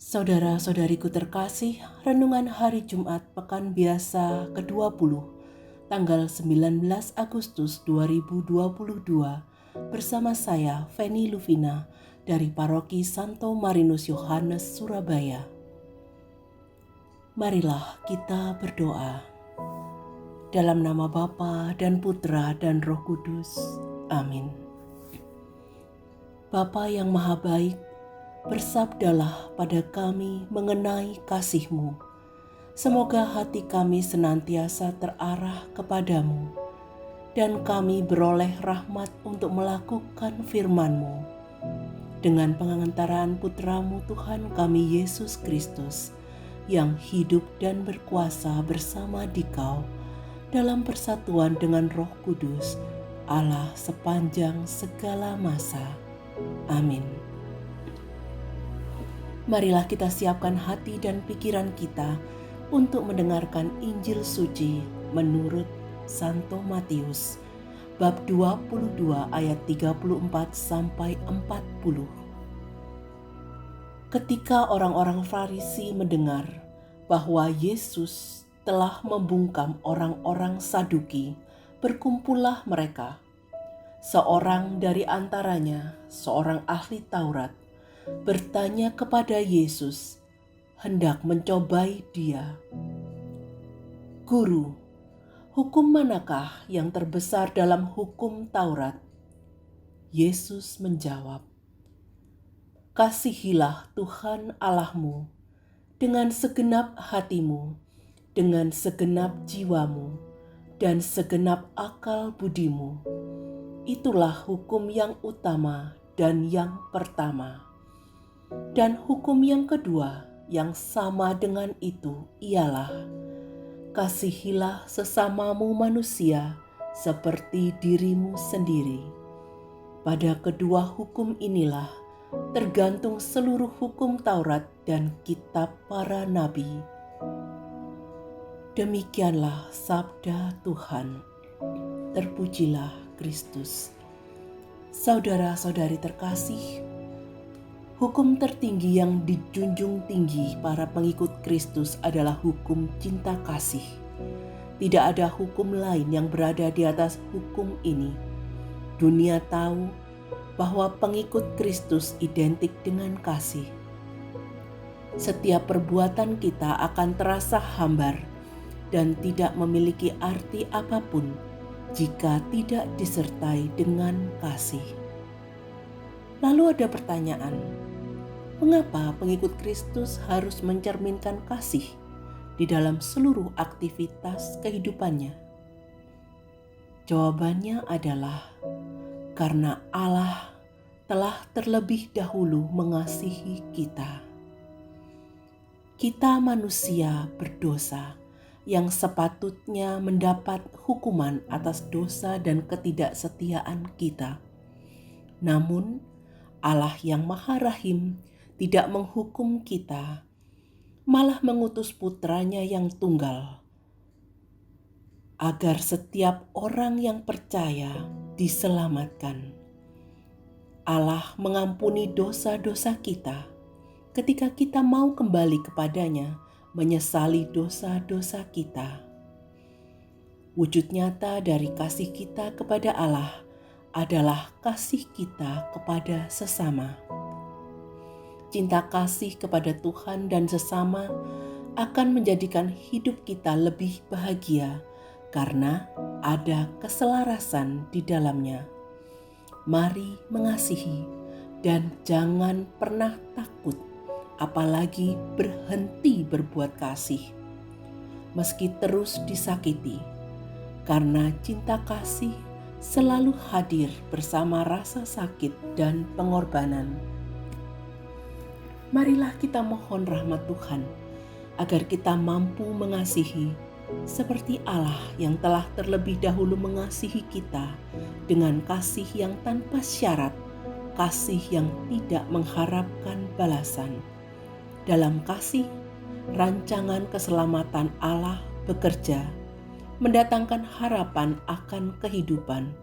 Saudara-saudariku terkasih, renungan hari Jumat Pekan Biasa ke-20, tanggal 19 Agustus 2022, bersama saya, Feni Luvina, dari Paroki Santo Marinus Yohanes, Surabaya. Marilah kita berdoa. Dalam nama Bapa dan Putra dan Roh Kudus. Amin. Bapa yang Maha Baik, bersabdalah pada kami mengenai kasih-Mu. Semoga hati kami senantiasa terarah kepadamu, dan kami beroleh rahmat untuk melakukan firman-Mu. Dengan pengantaran Putra-Mu Tuhan kami Yesus Kristus, yang hidup dan berkuasa bersama Dikau, dalam persatuan dengan Roh Kudus, Allah sepanjang segala masa. Amin. Marilah kita siapkan hati dan pikiran kita untuk mendengarkan Injil Suci menurut Santo Matius, bab 22 ayat 34 sampai 40. Ketika orang-orang Farisi mendengar bahwa Yesus telah membungkam orang-orang Saduki, berkumpullah mereka. Seorang dari antaranya, seorang ahli Taurat, bertanya kepada Yesus, hendak mencobai Dia. Guru, hukum manakah yang terbesar dalam hukum Taurat? Yesus menjawab, kasihilah Tuhan Allahmu dengan segenap hatimu, dengan segenap jiwamu, dan segenap akal budimu. Itulah hukum yang utama dan yang pertama. Dan hukum yang kedua yang sama dengan itu ialah, kasihilah sesamamu manusia seperti dirimu sendiri. Pada kedua hukum inilah tergantung seluruh hukum Taurat dan kitab para nabi. Demikianlah sabda Tuhan. Terpujilah Kristus. Saudara-saudari terkasih, hukum tertinggi yang dijunjung tinggi para pengikut Kristus adalah hukum cinta kasih. Tidak ada hukum lain yang berada di atas hukum ini. Dunia tahu bahwa pengikut Kristus identik dengan kasih. Setiap perbuatan kita akan terasa hambar dan tidak memiliki arti apapun jika tidak disertai dengan kasih. Lalu ada pertanyaan, mengapa pengikut Kristus harus mencerminkan kasih di dalam seluruh aktivitas kehidupannya? Jawabannya adalah karena Allah telah terlebih dahulu mengasihi kita. Kita manusia berdosa yang sepatutnya mendapat hukuman atas dosa dan ketidaksetiaan kita. Namun, Allah yang Maha Rahim tidak menghukum kita, malah mengutus Putranya yang tunggal, agar setiap orang yang percaya diselamatkan. Allah mengampuni dosa-dosa kita ketika kita mau kembali kepadanya, menyesali dosa-dosa kita. Wujud nyata dari kasih kita kepada Allah adalah kasih kita kepada sesama. Cinta kasih kepada Tuhan dan sesama akan menjadikan hidup kita lebih bahagia karena ada keselarasan di dalamnya. Mari mengasihi dan jangan pernah takut, apalagi berhenti berbuat kasih, meski terus disakiti, karena cinta kasih selalu hadir bersama rasa sakit dan pengorbanan. Marilah kita mohon rahmat Tuhan, agar kita mampu mengasihi seperti Allah yang telah terlebih dahulu mengasihi kita dengan kasih yang tanpa syarat, kasih yang tidak mengharapkan balasan. Dalam kasih, rancangan keselamatan Allah bekerja, mendatangkan harapan akan kehidupan,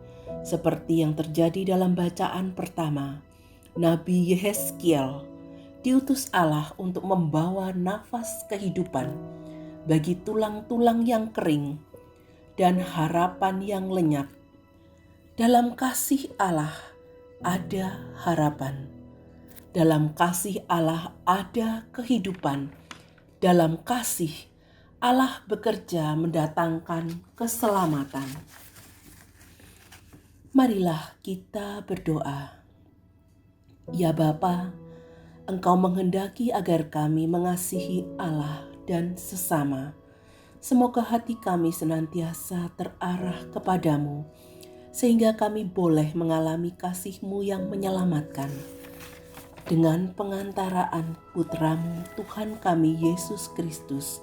seperti yang terjadi dalam bacaan pertama, Nabi Yehezkiel diutus Allah untuk membawa nafas kehidupan bagi tulang-tulang yang kering dan harapan yang lenyap. Dalam kasih Allah ada harapan. Dalam kasih Allah ada kehidupan. Dalam kasih Allah bekerja mendatangkan keselamatan. Marilah kita berdoa. Ya Bapa, Engkau menghendaki agar kami mengasihi Allah dan sesama. Semoga hati kami senantiasa terarah kepadamu, sehingga kami boleh mengalami kasih-Mu yang menyelamatkan. Dengan pengantaraan Putra-Mu Tuhan kami Yesus Kristus,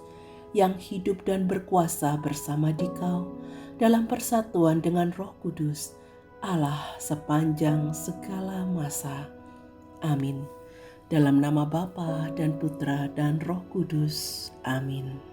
yang hidup dan berkuasa bersama Dikau dalam persatuan dengan Roh Kudus, Allah sepanjang segala masa. Amin. Dalam nama Bapa dan Putra dan Roh Kudus. Amin.